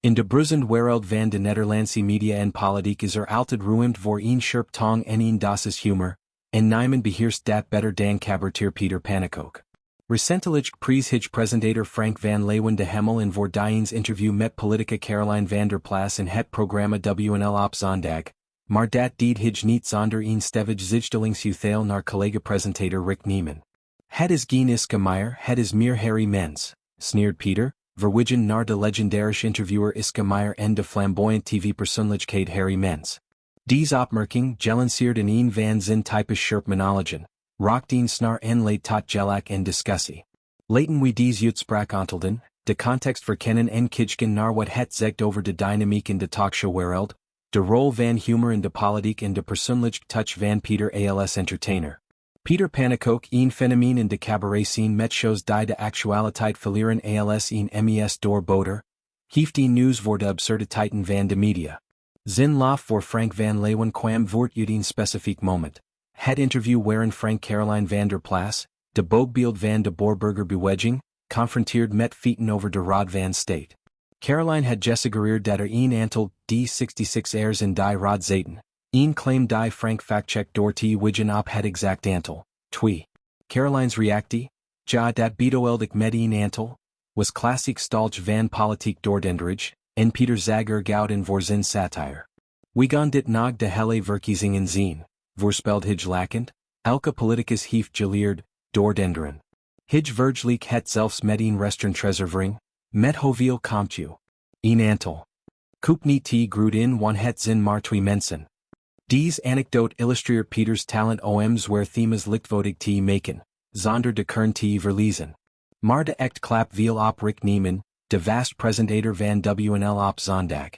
In de bruisend wereld van de Nederlandse media en politiek is altijd ruimte voor een scherp tong en een dosis humor, en Nieman beheerst dat beter dan Cabaretier Peter Pannekoek. Recentelijk precies presentator Frank van Leeuwen de Hemel in voor Diens interview met politica Caroline van der Plas in het programma WNL op zondag, maar dat deed hij niet zonder een stevig zijdelingsuthaal naar collega presentator Rick Nieman. Het is geen iske Meyer, het is meer Harry Mens, sneert Peter, verwijzen naar de legendarische interviewer Iske Meyer en de flamboyant tv-persoonlijkheid Harry Mens. Deze opmerking gelanceerd in een van zijn typisch scherp monologen, rokt een snaar en leidt tot gelak en discussie. Laten we deze uitspraak ontelden, de context verkennen en kijken naar wat het zegt over de dynamiek in de talkshowwereld, de rol van humor in de politiek en de persoonlijke touch van Peter als entertainer. Peter Pannekoek een fenomeen in de cabaret scene met shows die de actualiteit verliezen als een mes doorboter, heeft een nieuws voor de absurditeiten van de media. Zin lof voor Frank van Leeuwen kwam voort uit een specifiek moment. Het interview waarin Frank Caroline van der Plas, de boogbeeld van de Boerburger beweging, confronteerd met feiten over de rod van state. Caroline had gesuggereerd dat een aantal D66 airs in die rod zaten. Een claim die Frank factcheck door te wigen op het exact aantal. 2. Caroline's reactie, ja dat bedoeld met een aantal, was klassiek stalch van politiek doordenderij, en Peter Zager gouden voor zijn satire. We gaan dit nog de hele verkiezingen zien, voorspeld hij lakend, elke politicus heeft geleerd, doordenderen. Hij vergelijk het zelfs met een restaurantreservering, met hoeveel komt u? Een aantal. Koop niet te groot in wan het zin maar twee mensen. Deze anekdote illustreert Peters talent oms waar themes lichtvotig te maken, zonder de kern te verliezen. Maar de echt klap viel op Rick Nieman, de vast presentator van WNL op zondag.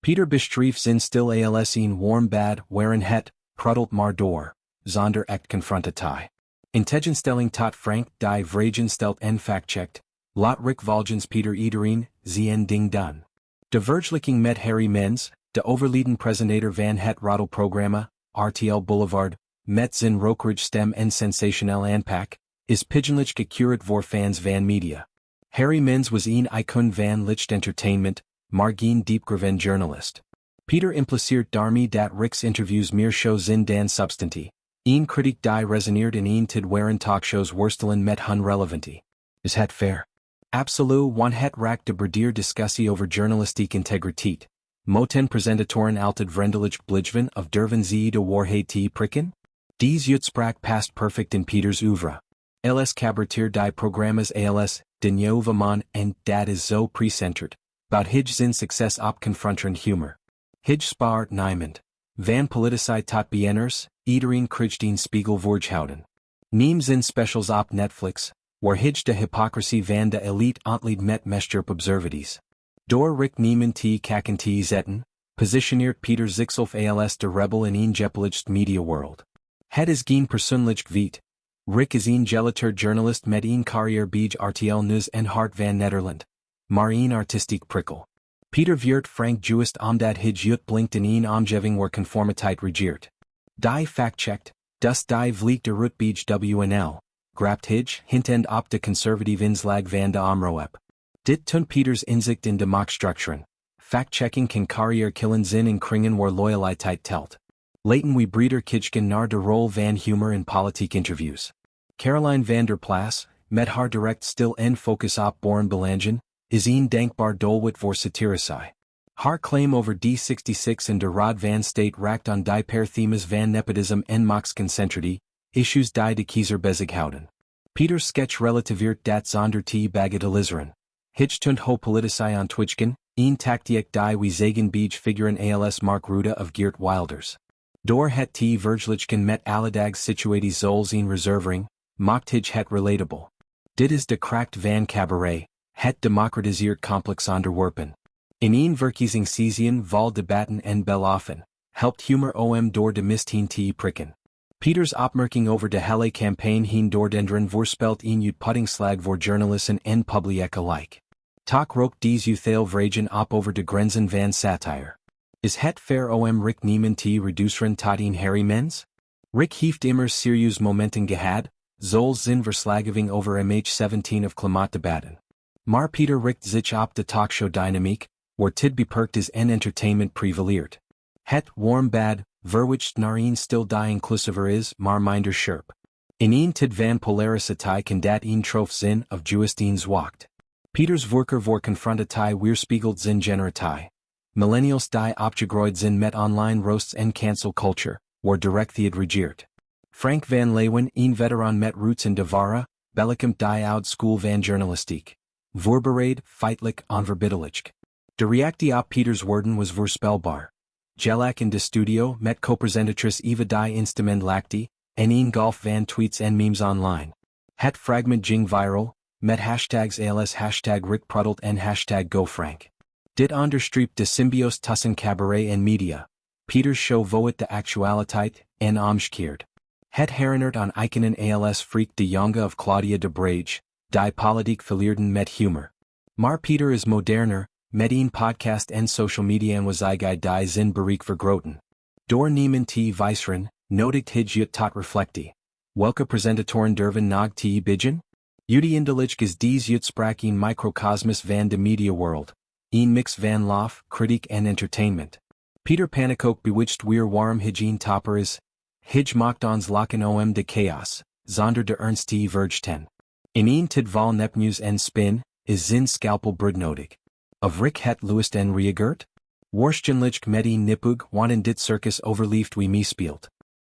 Peter bestreef zijn stil als een warm bad waarin het, pruttelt maar door, zonder echt confrontatie. In tegenstelling tot Frank die vragen stelt en factcheckt, laat Rick volgens Peter iedereen, zien ding done. De vergelijking met Harry Mens, de overleden presentator van het roddelprogramma, RTL Boulevard, met zijn rokerige stem en sensationeel aanpak, is pigeonlijk gecured voor fans van media. Harry Mens was een icon van licht entertainment, maar geen diepgravend journalist. Peter impliceert daarmee dat Rick's interviews meer shows in dan substantie. Een critic die resoneert in een tid waarin talkshows worstelen met hun relevantie. Is het fair? Absoluut want het raakt de breder discussie over journalistiek integriteit. Moten presentatoren altijd vriendelijk blijven of durven ze de waarheid te prikken? Deze uitspraak past perfect in Peters oeuvre. Els cabaretier die programma's als de nieuwe man en dat is zo presenterd, bout hij zijn succes op confronterend humor. Hij spaart niemand. Van politici tot BN'ers, iedereen krijgt een spiegel voorgehouden. Neem zijn specials op Netflix, waar hij de hypocrisy van de elite ontleed met mescherp observaties. Door Rick Nieman te kaken te zetten, positioneert Peter zichzelf als de rebel in een gepolitst media world. Het is geen persoonlijk weet. Rick is een geliter journalist met een carrière bij RTL Nieuws en Hart van Nederland. Maar een artistiek prikkel. Peter viert Frank juist omdat hij uitblinkt in een omgeving waar conformiteit regeert. Die factcheckt, dus die vliegt de roet bij WNL, grapt hij, hintend op de conservative inslag van de omroep. Dit toont Peters inzicht in de machtstructuren. Fact-checking kan carrière killen zin in kringen waar loyaliteit telt. Laten we breder kijken naar de rol van humor in politiek interviews. Caroline van der Plas, met haar direct stil en focus op belangen, is een denkbaar doelwit voor satirici. Haar claim over D66 en de rod van state raakt aan die per themes van nepotism en machtsconcentratie, issues die de kiezer bezighouden. Peters sketch relativeert dat zonder te bagatelliseren. Hij toont ho politici aan Twitchken, een tactiek die we zeggen bij figuren als Mark Rutte of Geert Wilders. Door het te vergelijken met alledags situaties zoals een reservering, maakt hij het relatable. Dit is de kracht van cabaret, het democratiseert complex onderwerpen. In een verkiezingsseizoen vol debatten en beloffen, helpt humor om door de mist heen te prikken. Peters opmerking over de hele campagne heen doordenderen voorspelt een uitputtingsslag voor journalisten en publiek alike. Talk rook deze uthaal vragen op over de grenzen van satire. Is het fair om Rick Nieman te reduceren tot een Harry Mens? Rick heeft immers serieus momenten gehad, zoals zijn verslaggeving over MH17 of klimaatdebatten. Maar Peter richt zich op de talkshow dynamiek, waar tid beperkt is en entertainment prevaleert. Het warm bad, verwich naar een stil die inclusiver is, maar minder scherp. In een tid van polariteit kan dat een trof zin of juist zwacht. Peters voorkeur voor confrontatie weerspiegelt zijn generatie. Millennials die opgegroeid zijn met online roasts en cancel culture, waar directheid regeert. Frank van Leeuwen, een veteran met roots in de ware, bellicomt die oud school van journalistiek. Voorbereid, feitelijk, onverbiddelijk. De reactie op Peters woorden was voorspelbaar. Gelak in de studio met co-presentatrice Eva die instrument lacti, en een golf van tweets en memes online. Het fragment ging viral, met hashtags als hashtag Rick Prudelt en hashtag GoFrank. Dit onderstreept de symbiose tussen cabaret en media. Peters show voet de actualiteit, en omgekeerd. Het herinnert aan icenen als Freak de Jonge of Claudia de Brage, die politiek verleerden met humor. Maar Peter is moderner, met een podcast en social media en was die zin bereik vergroten. Door Nieman te wijzeren, nodigt hij tot reflectie. Welke presentatoren durven nog te bidden? Uiteindelijk is deze uitspraak een microcosmos van de media world. Een mix van lof, kritiek en entertainment. Peter Pannekoek bewitcht weer waarom hij topper is. Hij maakt ons lachen om de chaos, zonder de ernst te vergeten. In een tid vol nepnieuws en spin, is zijn scalpel broodnodig. Of Rick het Lewis en reagert? Waarschijnlijk met een nippug wanneer dit circus overleeft wie meespeelt.